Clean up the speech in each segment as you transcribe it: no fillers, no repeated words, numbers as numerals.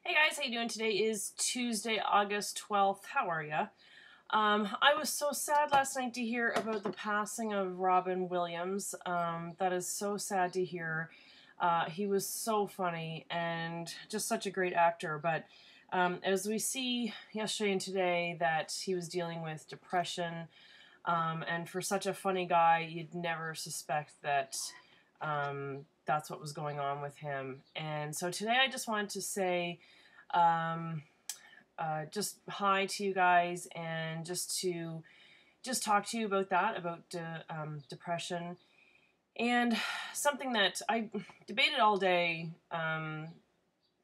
Hey guys, how you doing? Today is Tuesday, August 12th. How are ya? I was so sad last night to hear about the passing of Robin Williams. That is so sad to hear. He was so funny and just such a great actor. But as we see yesterday and today, that he was dealing with depression. And for such a funny guy, you'd never suspect that that's what was going on with him. And so today I just wanted to say um, just hi to you guys and just talk to you about that, about depression. And something that I debated all day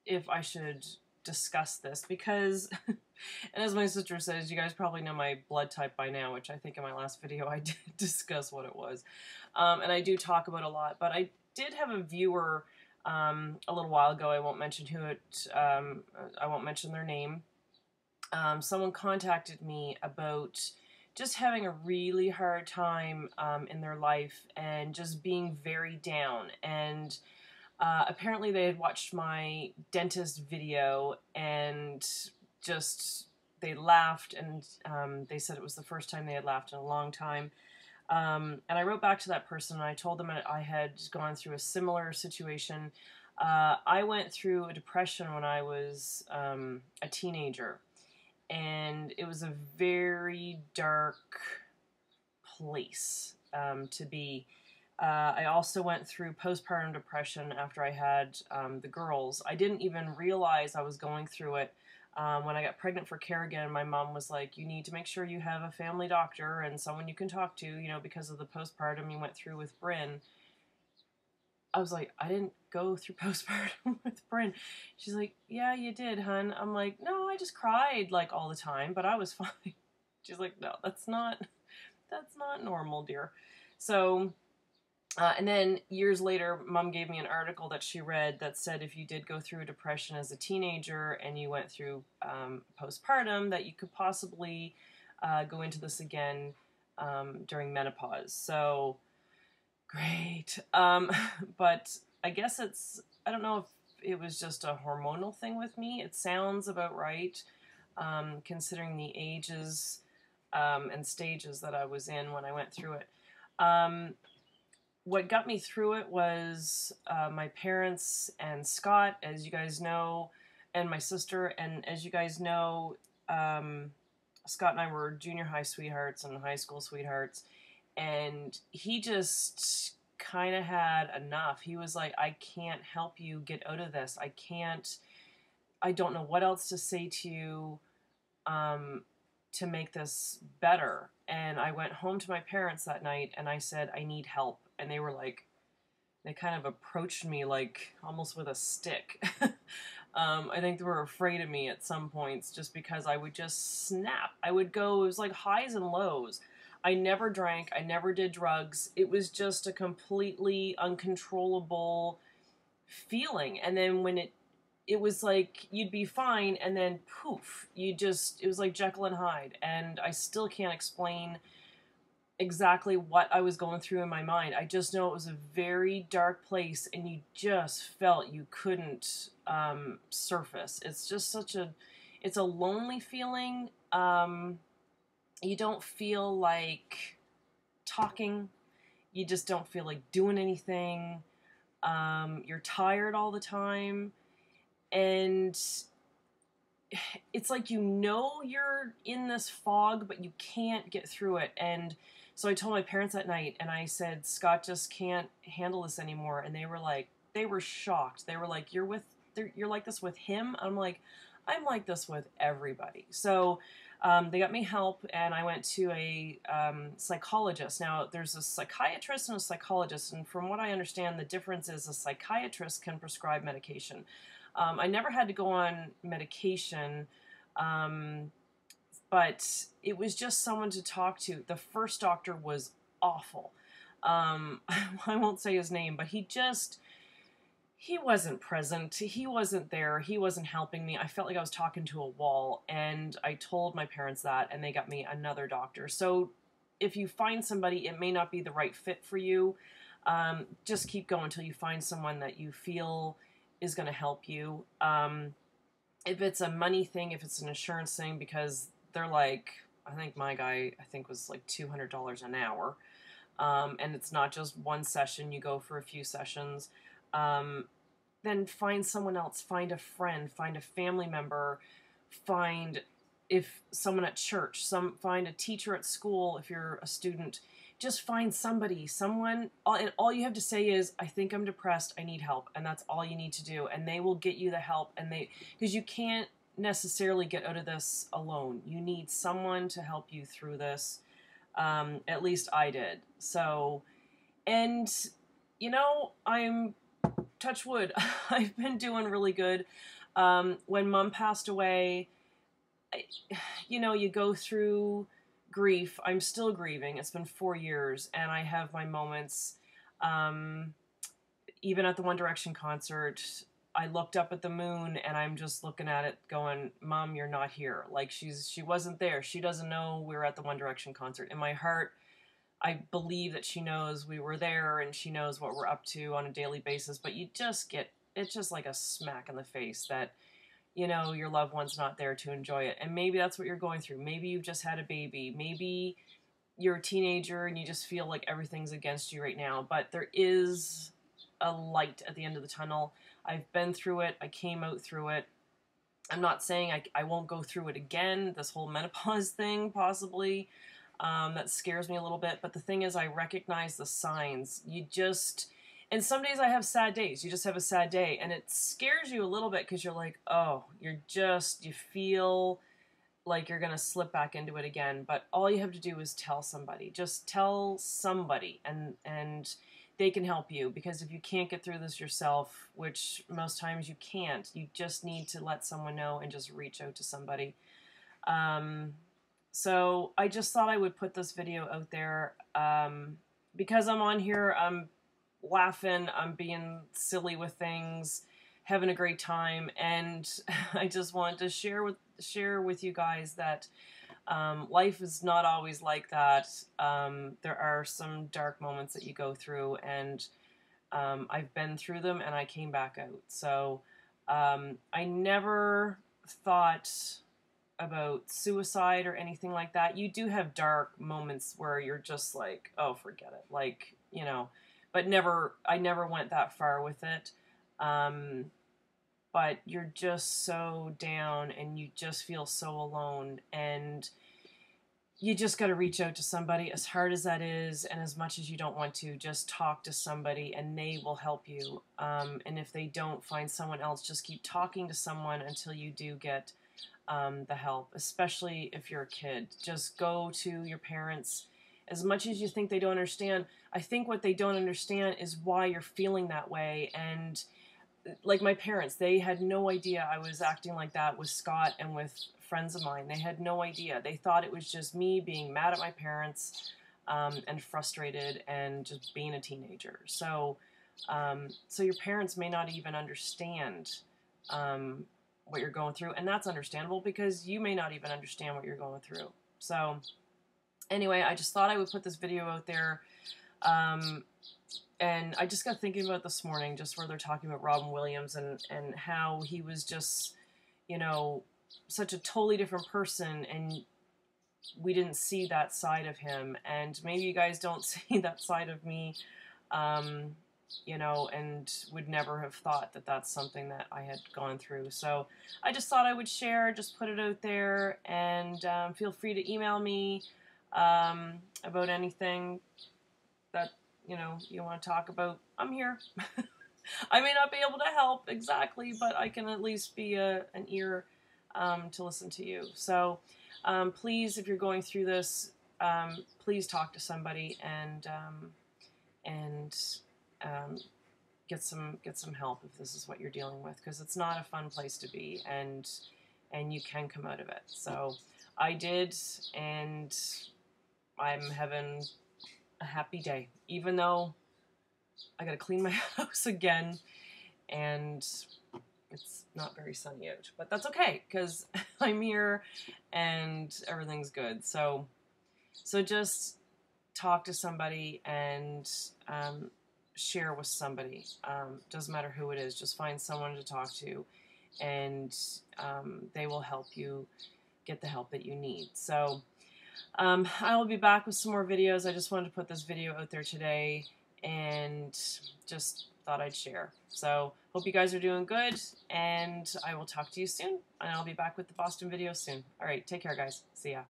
if I should discuss this because, and as my sister says, you guys probably know my blood type by now, which I think in my last video I did discuss what it was. And I do talk about a lot, but I did have a viewer a little while ago. I won't mention who it, I won't mention their name. Someone contacted me about just having a really hard time in their life and just being very down. And apparently they had watched my dentist video and just they laughed, and they said it was the first time they had laughed in a long time. And I wrote back to that person and I told them I had gone through a similar situation. I went through a depression when I was a teenager, and it was a very dark place to be. I also went through postpartum depression after I had the girls. I didn't even realize I was going through it. When I got pregnant for Kerrigan, my mom was like, you need to make sure you have a family doctor and someone you can talk to, you know, because of the postpartum you went through with Bryn. I was like, I didn't go through postpartum with Bryn. She's like, yeah, you did, hun. I'm like, no, I just cried like all the time, but I was fine. She's like, no, that's not normal, dear. So, and then years later, Mom gave me an article that she read that said if you did go through a depression as a teenager and you went through postpartum, that you could possibly go into this again during menopause. So, great. But I guess I don't know if it was just a hormonal thing with me. It sounds about right, considering the ages and stages that I was in when I went through it. What got me through it was my parents and Scott, as you guys know, and my sister. And as you guys know, Scott and I were junior high sweethearts and high school sweethearts. And he just kind of had enough. He was like, I can't help you get out of this. I don't know what else to say to you to make this better. And I went home to my parents that night and I said, I need help. And they were like, they kind of approached me like almost with a stick. I think they were afraid of me at some points just because I would just snap. I would go, it was like highs and lows. I never drank, I never did drugs. It was just a completely uncontrollable feeling. And then when it was like you'd be fine and then poof, it was like Jekyll and Hyde. And I still can't explain exactly what I was going through in my mind. I just know it was a very dark place and you just felt you couldn't surface. It's just it's a lonely feeling. You don't feel like talking. You just don't feel like doing anything. You're tired all the time. And it's like you know you're in this fog, but you can't get through it. And so I told my parents that night, and I said, Scott just can't handle this anymore. And they were shocked. They were like, you're like this with him? I'm like this with everybody. So they got me help, and I went to a psychologist. Now, there's a psychiatrist and a psychologist, and from what I understand, the difference is a psychiatrist can prescribe medication. I never had to go on medication, but it was just someone to talk to. The first doctor was awful. I won't say his name, but he wasn't present. He wasn't there. He wasn't helping me. I felt like I was talking to a wall, and I told my parents that, and they got me another doctor. So if you find somebody, it may not be the right fit for you. Just keep going until you find someone that you feel is going to help you. if it's a money thing, if it's an insurance thing, because they're like, I think my guy, I think was like $200 an hour. And it's not just one session, you go for a few sessions. Then find someone else, find a friend, find a family member, find if someone at church, find a teacher at school if you're a student. Just find somebody, someone, and all you have to say is, I think I'm depressed, I need help, and that's all you need to do, and they will get you the help, because you can't necessarily get out of this alone. You need someone to help you through this. At least I did. So, and I'm, touch wood, I've been doing really good. When Mom passed away, you go through grief. I'm still grieving. It's been 4 years, and I have my moments. Even at the One Direction concert, I looked up at the moon, and I'm just looking at it going, Mom, you're not here. Like, she wasn't there. She doesn't know we were at the One Direction concert. In my heart, I believe that she knows we were there, and she knows what we're up to on a daily basis, but it's just like a smack in the face that, your loved one's not there to enjoy it. And maybe that's what you're going through. Maybe you've just had a baby. Maybe you're a teenager and you just feel like everything's against you right now. But there is a light at the end of the tunnel. I've been through it. I came out through it. I'm not saying I won't go through it again, this whole menopause thing, possibly. That scares me a little bit. But the thing is, I recognize the signs. And some days I have sad days. You just have a sad day. And it scares you a little bit because you're like, oh, you feel like you're going to slip back into it again. But all you have to do is tell somebody. Just tell somebody and they can help you. Because if you can't get through this yourself, which most times you can't, you just need to let someone know and just reach out to somebody. So I just thought I would put this video out there. Because I'm on here, I'm laughing, I'm being silly with things, having a great time, and I just wanted to share with you guys that life is not always like that. There are some dark moments that you go through, and I've been through them, and I came back out. So I never thought about suicide or anything like that. You do have dark moments where you're just like, oh, forget it. Like, but I never went that far with it. But you're just so down and you just feel so alone, and you just got to reach out to somebody, as hard as that is, and as much as you don't want to. Just talk to somebody and they will help you. And if they don't, find someone else. Just keep talking to someone until you do get the help, especially if you're a kid. Just go to your parents. As much as you think they don't understand, I think what they don't understand is why you're feeling that way. And like my parents, they had no idea I was acting like that with Scott and with friends of mine. They had no idea. They thought it was just me being mad at my parents and frustrated and just being a teenager. So your parents may not even understand what you're going through, and that's understandable because you may not even understand what you're going through. So anyway, I just thought I would put this video out there. And I just got thinking about this morning, just where they're talking about Robin Williams and how he was just, such a totally different person, and we didn't see that side of him. And maybe you guys don't see that side of me, and would never have thought that that's something that I had gone through. So I just thought I would share, just put it out there, and feel free to email me about anything that you want to talk about. I'm here. I may not be able to help exactly, but I can at least be an ear to listen to you. So please, if you're going through this, please talk to somebody and get some help if this is what you're dealing with, because it's not a fun place to be, and you can come out of it. So I did, and I'm having a happy day, even though I gotta clean my house again and it's not very sunny out, but that's okay because I'm here and everything's good. So just talk to somebody and share with somebody. Doesn't matter who it is, just find someone to talk to and they will help you get the help that you need. So I will be back with some more videos. I just wanted to put this video out there today and just thought I'd share. So hope you guys are doing good, and I will talk to you soon, and I'll be back with the Boston video soon. All right, take care, guys. See ya.